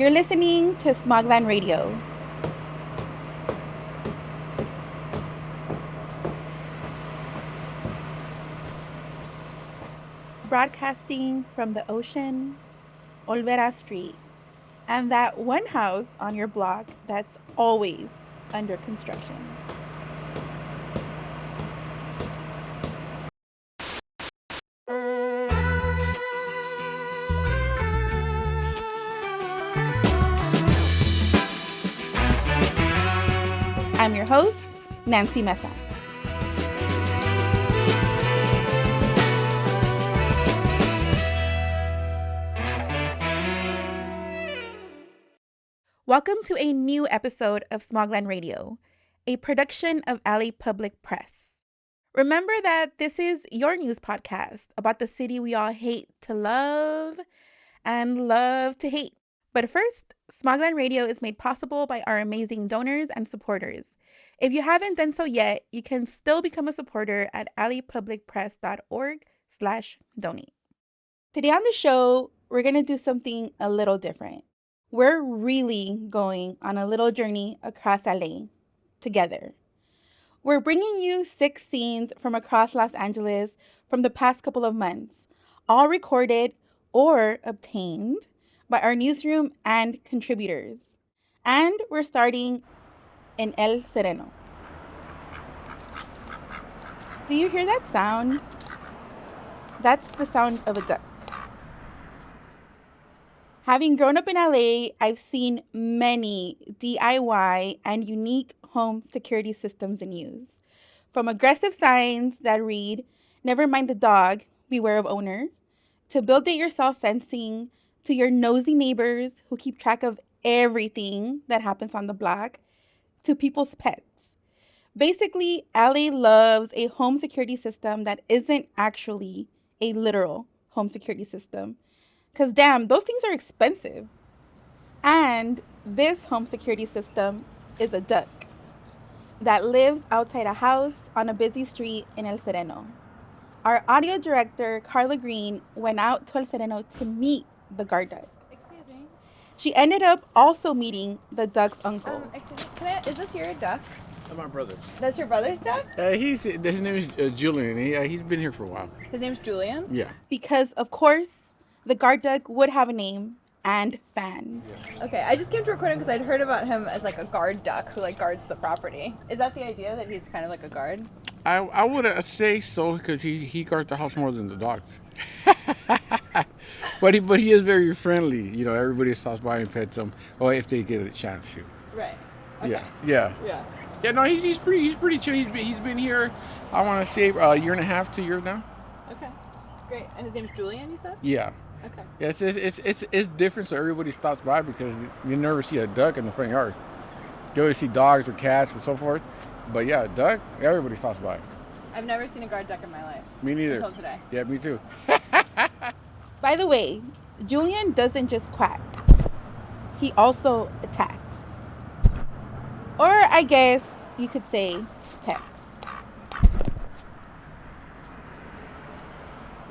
You're listening to Smogland Radio. Broadcasting from the ocean, Olvera Street, and that one house on your block that's always under construction. I'm your host, Nancy Mesa. Welcome to a new episode of Smogland Radio, a production of LA Public Press. Remember that this is your news podcast about the city we all hate to love and love to hate. But first, Smogland Radio is made possible by our amazing donors and supporters. If you haven't done so yet, you can still become a supporter at lapublicpress.org/donate. Today on the show, we're going to do something a little different. We're really going on a little journey across LA together. We're bringing you 6 scenes from across Los Angeles from the past couple of months, all recorded or obtained by our newsroom and contributors. And we're starting in El Sereno. Do you hear that sound? That's the sound of a duck. Having grown up in LA, I've seen many DIY and unique home security systems in use. From aggressive signs that read, "Never mind the dog, beware of owner," to build-it-yourself fencing, to your nosy neighbors who keep track of everything that happens on the block, to people's pets. Basically, LA loves a home security system that isn't actually a literal home security system. Because damn, those things are expensive. And this home security system is a duck that lives outside a house on a busy street in El Sereno. Our audio director, Carla Green, went out to El Sereno to meet the guard duck. Excuse me. She ended up also meeting the duck's uncle. Excuse me. Is this your duck? That's my brother. That's your brother's duck? His name is Julian. He's been here for a while. His name's Julian? Yeah. Because, of course, the guard duck would have a name and fans. Okay, I just came to record him because I'd heard about him as like a guard duck who like guards the property. Is that the idea, that he's kind of like a guard? I would say so because he guards the house more than the dogs. but he is very friendly. You know, everybody stops by and pets him, or if they get a chance to. Right. Okay. Yeah. Yeah. No, he's pretty chill. He's been here. I want to say a year and a half, 2 years now. Okay. Great. And his name's Julian, you said? Yeah. Okay. Yeah, it's different, so everybody stops by because you never see a duck in the front yard. You always see dogs or cats or so forth. But yeah, a duck, everybody stops by. I've never seen a guard duck in my life. Me neither. Until today. Yeah, me too. By the way, Julian doesn't just quack. He also attacks. Or I guess you could say pecks.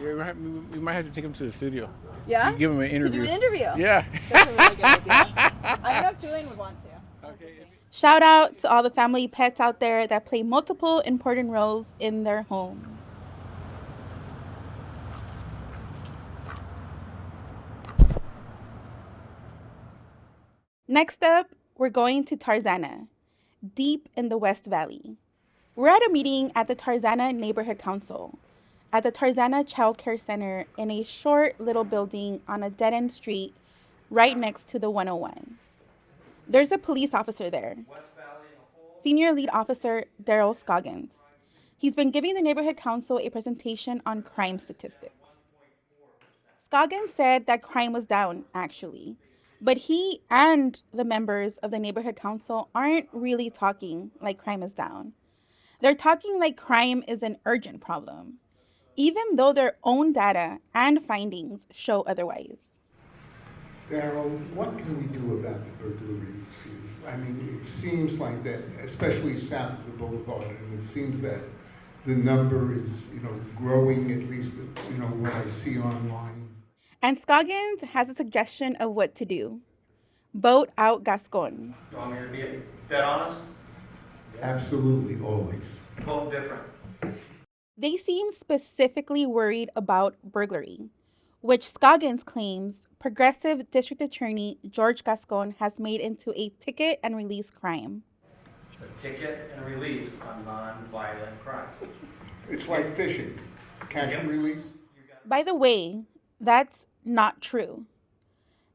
Yeah, we might have to take him to the studio. Yeah? Give him an interview. To do an interview? Yeah. That's a really good idea. I don't know if Julian would want to. Okay. Shout out to all the family pets out there that play multiple important roles in their homes. Next up, we're going to Tarzana, deep in the West Valley. We're at a meeting at the Tarzana Neighborhood Council, at the Tarzana Child Care Center in a short little building on a dead-end street right next to the 101. There's a police officer there, Senior Lead Officer Daryl Scoggins. He's been giving the Neighborhood Council a presentation on crime statistics. Scoggins said that crime was down, actually, but he and the members of the Neighborhood Council aren't really talking like crime is down. They're talking like crime is an urgent problem, even though their own data and findings show otherwise. Daryl, what can we do about the burglaries? I mean, it seems like that, especially south of the boulevard, and it seems that the number is, growing, at least, what I see online. And Scoggins has a suggestion of what to do. Vote out Gascon. You want me to be dead honest? Absolutely, always. Vote different. They seem specifically worried about burglary, which Scoggins claims progressive district attorney George Gascon has made into a ticket and release crime. It's a ticket and release on non-violent crimes. It's like fishing, catch and release. By the way, that's not true.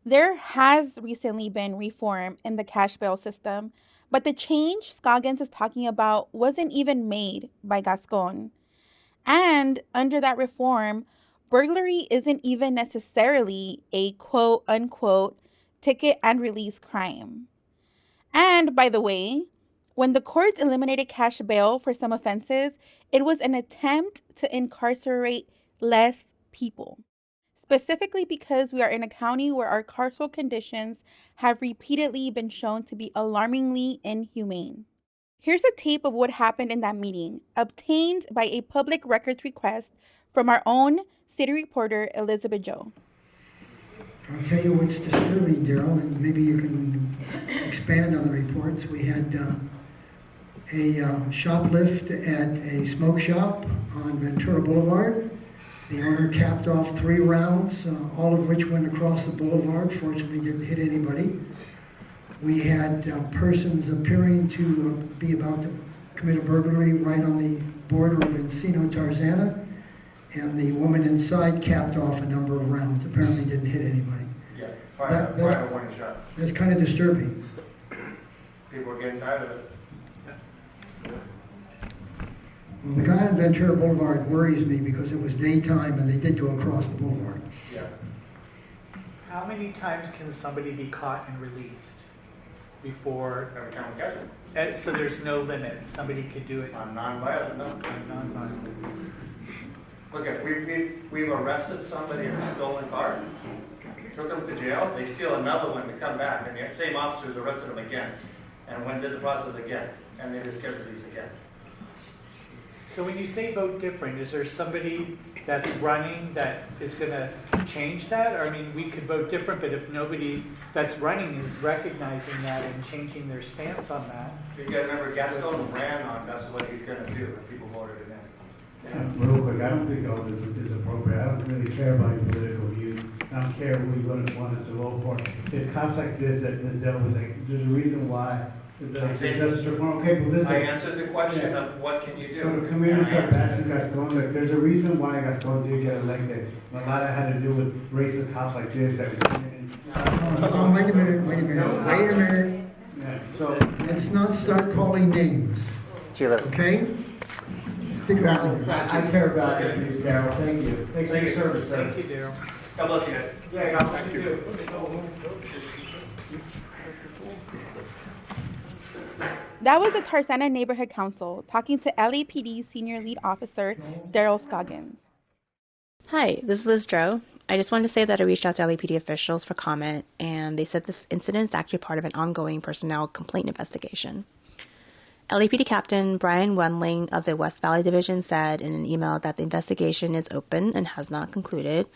There has recently been reform in the cash bail system, but the change Scoggins is talking about wasn't even made by Gascon. And under that reform, burglary isn't even necessarily a quote unquote ticket and release crime. And by the way, when the courts eliminated cash bail for some offenses, it was an attempt to incarcerate less people. Specifically because we are in a county where our carceral conditions have repeatedly been shown to be alarmingly inhumane. Here's a tape of what happened in that meeting, obtained by a public records request from our own city reporter, Elizabeth Joe. I'll tell you what's disturbing, Daryl, and maybe you can expand on the reports. We had a shoplift at a smoke shop on Ventura Boulevard. The owner capped off 3 rounds, all of which went across the boulevard. Fortunately, didn't hit anybody. We had persons appearing to be about to commit a burglary right on the border of Encino, Tarzana, and the woman inside capped off a number of rounds. Apparently didn't hit anybody. Yeah, fire warning shot. That's kind of disturbing. People are getting tired of it. Well, the guy on Ventura Boulevard worries me because it was daytime and they did go across the boulevard. Yeah. How many times can somebody be caught and released before? Every time we catch them. So there's no limit. Somebody could do it On non-violent, no. on non-violent. Look, if we've arrested somebody in a stolen car, took them to jail, they steal another one to come back, and the same officers arrested them again, and did the process again, and they just get released again. So when you say vote different, is there somebody that's running that is going to change that? Or I mean, we could vote different, but if nobody that's running is recognizing that and changing their stance on that. You gotta remember, Gaston ran on, that's what he's gonna do, if people voted it in. Real quick, I don't think all this is appropriate. I don't really care about your political views. I don't care who you want us to vote for. It's cops like this that the devil is like, there's a reason why the justice reform. Okay, but listen. I answered the question of what can you do? So the communities are bashing Gaston. Like, there's a reason why Gaston did get elected. A lot of it had to do with racist cops like this that were Wait a minute. Yeah, so Let's not start calling names, okay? Stick around. I care about your views, Daryl. Thank you. Thanks for your service, sir. Thank you, Daryl. God bless you guys. Yeah, God bless you too. That was the Tarzana Neighborhood Council talking to LAPD Senior Lead Officer Daryl Scoggins. Hi, this is Liz Dro. I just wanted to say that I reached out to LAPD officials for comment, and they said this incident is actually part of an ongoing personnel complaint investigation. LAPD Captain Brian Wendling of the West Valley Division said in an email that the investigation is open and has not concluded,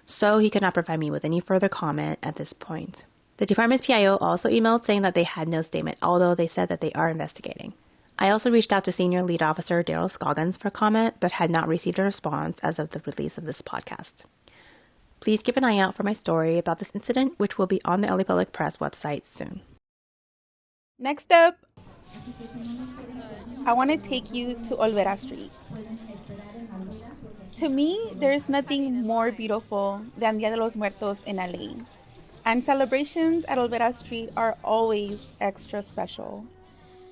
so he could not provide me with any further comment at this point. The department's PIO also emailed saying that they had no statement, although they said that they are investigating. I also reached out to Senior Lead Officer Daryl Scoggins for comment, but had not received a response as of the release of this podcast. Please keep an eye out for my story about this incident, which will be on the LA Public Press website soon. Next up, I want to take you to Olvera Street. To me, there's nothing more beautiful than Dia de los Muertos in LA. And celebrations at Olvera Street are always extra special.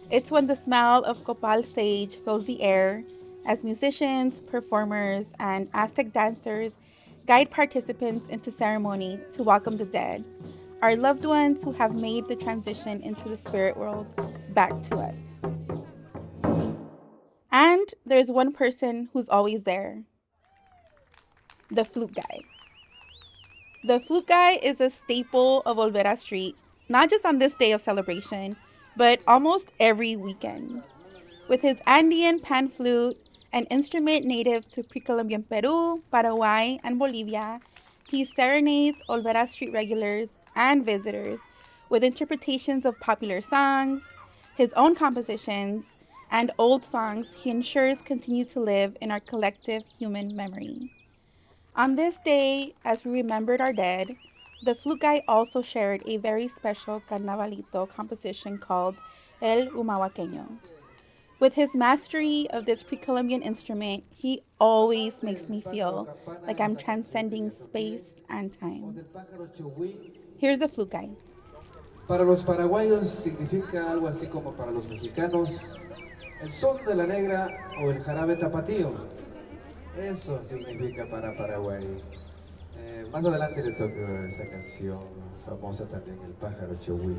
It's when the smell of copal sage fills the air as musicians, performers, and Aztec dancers guide participants into ceremony to welcome the dead, our loved ones who have made the transition into the spirit world back to us. And there's one person who's always there, the flute guy. The flute guy is a staple of Olvera Street, not just on this day of celebration, but almost every weekend. With his Andean pan flute, an instrument native to pre-Columbian Peru, Paraguay, and Bolivia, he serenades Olvera Street regulars and visitors with interpretations of popular songs, his own compositions, and old songs he ensures continue to live in our collective human memory. On this day, as we remembered our dead, the flute guy also shared a very special carnavalito composition called El Humahuaqueño. With his mastery of this pre-Columbian instrument, he always makes me feel like I'm transcending space and time. Here's the flute guy. Para los paraguayos significa algo así como para los mexicanos el son de la negra o el jarabe tapatío. Eso significa para Paraguay. Más adelante le toco esa canción famosa también, El pájaro Chohui.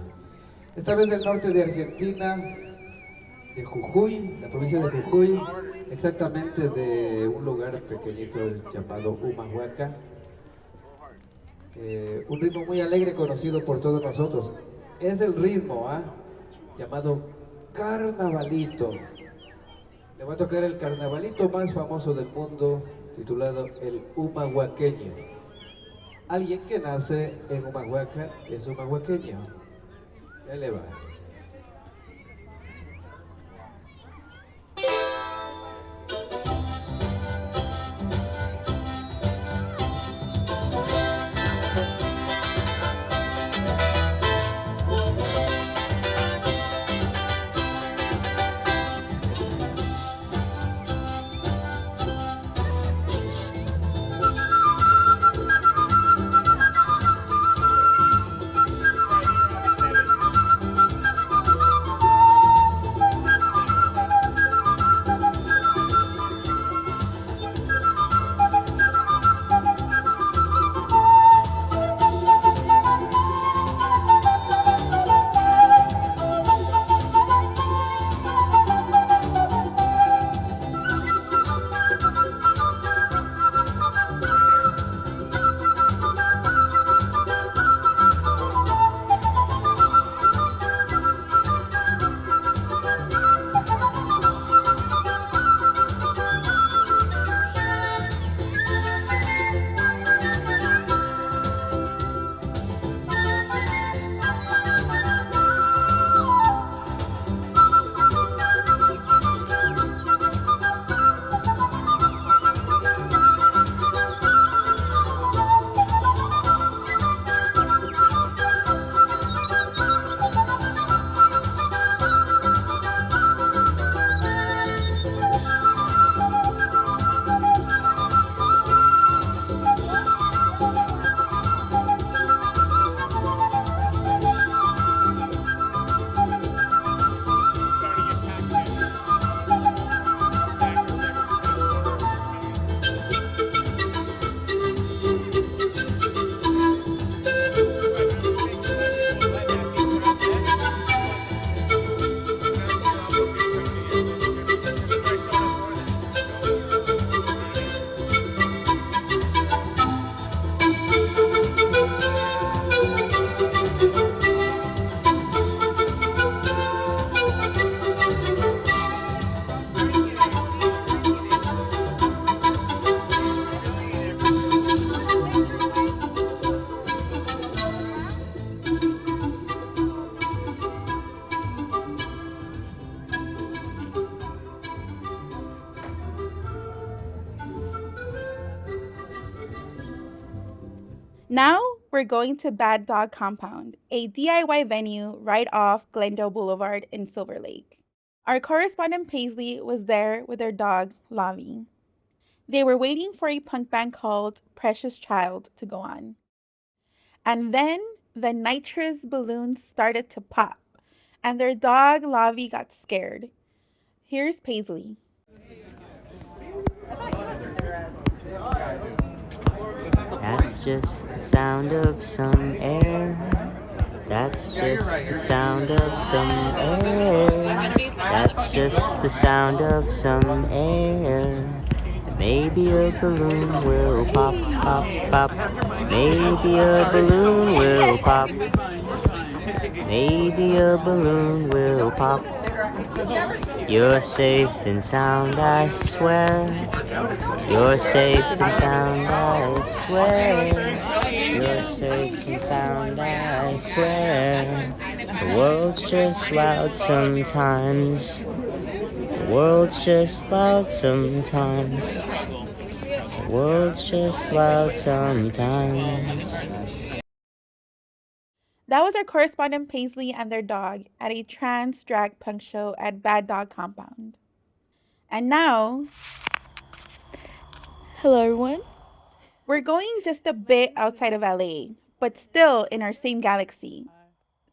Esta vez del norte de Argentina, de Jujuy, la provincia de Jujuy, exactamente de un lugar pequeñito llamado Humahuaca. Un ritmo muy alegre conocido por todos nosotros. Es el ritmo llamado carnavalito. Le va a tocar el carnavalito más famoso del mundo, titulado el humahuaqueño. Alguien que nace en Humahuaca es humahuaqueño. Ahí le va. Now we're going to Bad Dog Compound, a DIY venue right off Glendale Boulevard in Silver Lake. Our correspondent Paisley was there with their dog, Lavi. They were waiting for a punk band called Precious Child to go on. And then the nitrous balloons started to pop, and their dog, Lavi, got scared. Here's Paisley. That's just the sound of some air. That's just the sound of some air. That's just the sound of some air. Maybe a balloon will pop, pop, pop. Maybe a balloon will pop. Maybe a balloon will pop. You're safe and sound, I swear. You're safe and sound, I swear. You're safe and sound, I swear. The world's just loud sometimes. The world's just loud sometimes. The world's just loud sometimes. That was our correspondent Paisley and their dog at a trans drag punk show at Bad Dog Compound. And now, hello everyone. We're going just a bit outside of LA, but still in our same galaxy,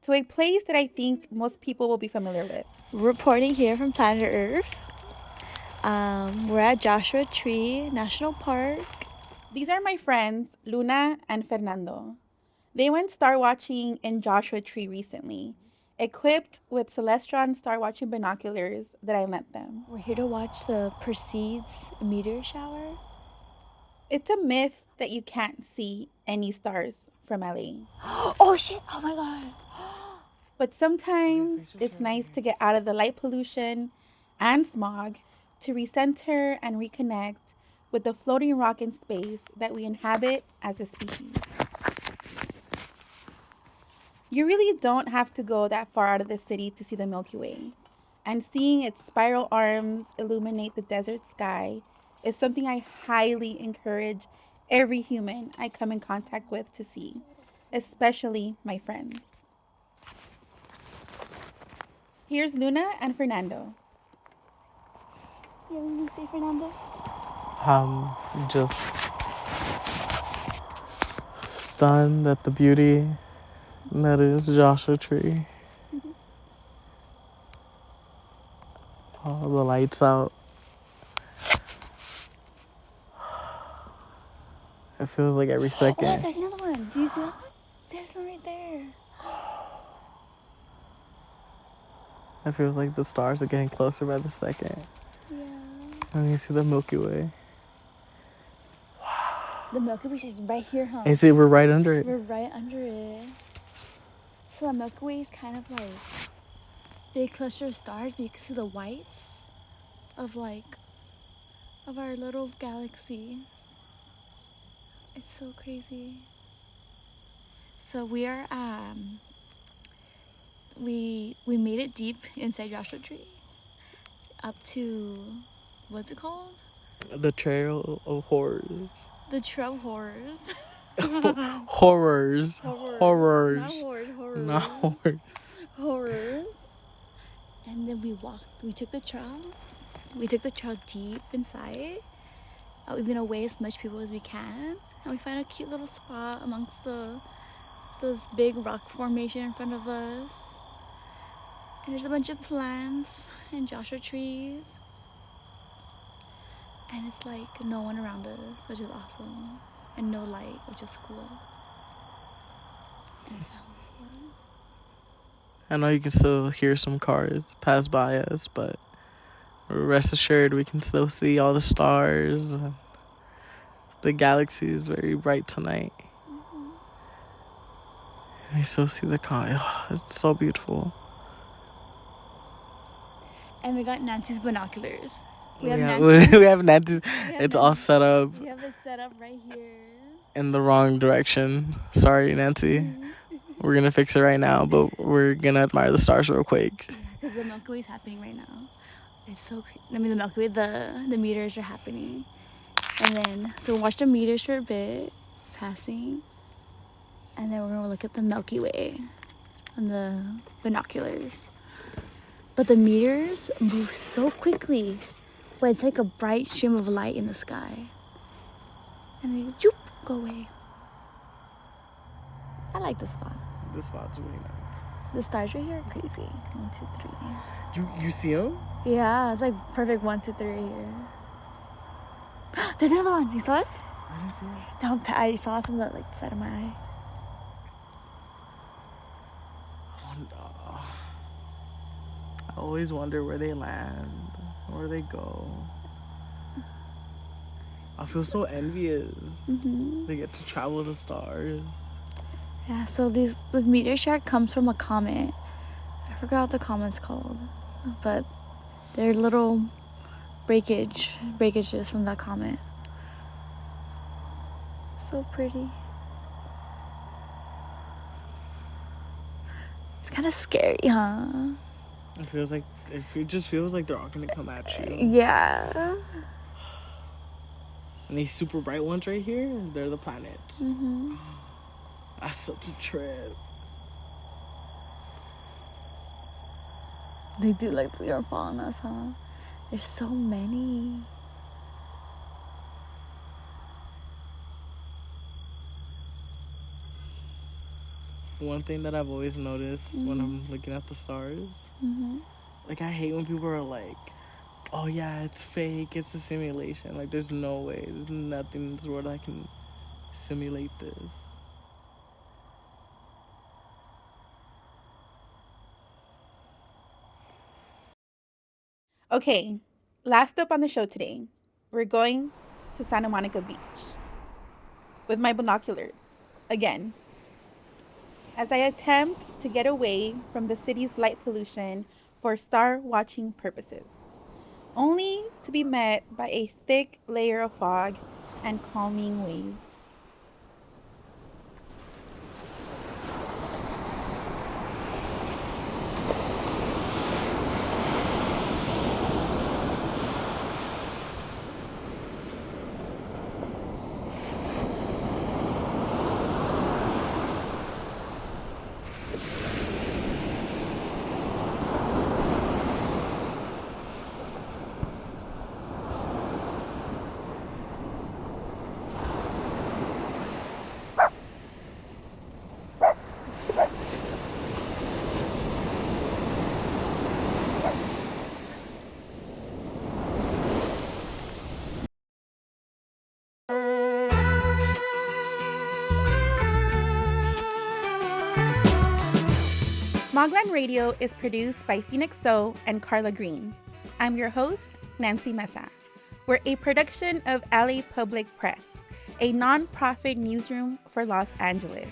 to a place that I think most people will be familiar with. Reporting here from planet Earth. We're at Joshua Tree National Park. These are my friends, Luna and Fernando. They went star watching in Joshua Tree recently, equipped with Celestron star watching binoculars that I lent them. We're here to watch the Perseids meteor shower. It's a myth that you can't see any stars from LA. Oh shit, oh my god. But sometimes it's nice to get out of the light pollution and smog to recenter and reconnect with the floating rock in space that we inhabit as a species. You really don't have to go that far out of the city to see the Milky Way. And seeing its spiral arms illuminate the desert sky is something I highly encourage every human I come in contact with to see, especially my friends. Here's Luna and Fernando. You have anything to say, Fernando? Just stunned at the beauty that is Joshua Tree. All the lights out. It feels like every second. Oh, there's another one. Do you see that one? There's one right there. It feels like the stars are getting closer by the second. Yeah. And you see the Milky Way. The Milky Way is right here, huh? And see, we're right under it. We're right under it. So the Milky Way is kind of like a big cluster of stars, but you can see the whites of our little galaxy. It's so crazy. So we are we made it deep inside Joshua Tree, up to, what's it called? The Trail of Horrors. The Trail of Horrors. Horrors. Horrors. Not horrors. Horrors. Not horrors. Horrors. And then we took the trail. We took the trail deep inside. We've been away as much people as we can. And we found a cute little spot amongst those big rock formation in front of us. And there's a bunch of plants and Joshua trees. And it's like no one around us, which is awesome. And no light, which is cool. And I found this one. I know you can still hear some cars pass by us, but rest assured we can still see all the stars. The galaxy is very bright tonight. Mm-hmm. And you still see the car. Oh, it's so beautiful. And we got Nancy's binoculars. We have Nancy's. It's all set up. We have it set up right here. In the wrong direction. Sorry, Nancy. Mm-hmm. We're gonna fix it right now, but we're gonna admire the stars real quick. Yeah, because the Milky Way is happening right now. It's so crazy. I mean, the Milky Way, the meters are happening. And then, so we'll watch the meters for a bit, passing. And then we're gonna look at the Milky Way on the binoculars. But the meters move so quickly. But it's like a bright stream of light in the sky. And then you go away. I like this spot. This spot's really nice. The stars right here are crazy. 1, 2, 3. You see them? Yeah, it's like perfect 1, 2, 3 here. There's another one. You saw it? I didn't see it. That one, I saw it from the side of my eye. I always wonder where they land, where they go. I feel so envious. Mm-hmm. They get to travel the stars. Yeah, so this meteor shower comes from a comet. I forgot what the comet's called, but they're little breakages from that comet. So pretty. It's kind of scary, huh? It just feels like they're all gonna come at you. Yeah. And these super bright ones right here, they're the planets. Mm-hmm. That's such a trip. They do like they're following us, huh? There's so many. One thing that I've always noticed when I'm looking at the stars, like I hate when people are like, oh yeah, it's fake, it's a simulation. Like there's no way, there's nothing in this world that can simulate this. Okay, last up on the show today, we're going to Santa Monica Beach with my binoculars again, as I attempt to get away from the city's light pollution for star watching purposes, only to be met by a thick layer of fog and calming waves. Smogland Radio is produced by Phoenix So and Carla Green. I'm your host, Nancy Mesa. We're a production of LA Public Press, a nonprofit newsroom for Los Angeles.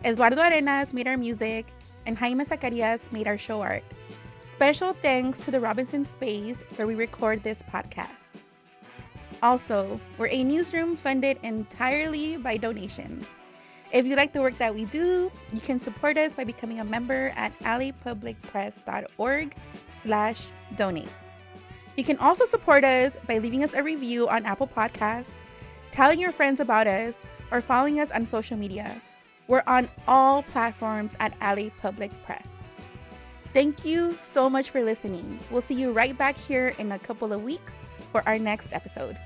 Eduardo Arenas made our music, and Jaime Zacarias made our show art. Special thanks to the Robinson Space where we record this podcast. Also, we're a newsroom funded entirely by donations. If you like the work that we do, you can support us by becoming a member at lapublicpress.org/donate. You can also support us by leaving us a review on Apple Podcasts, telling your friends about us, or following us on social media. We're on all platforms at LA Public Press. Thank you so much for listening. We'll see you right back here in a couple of weeks for our next episode.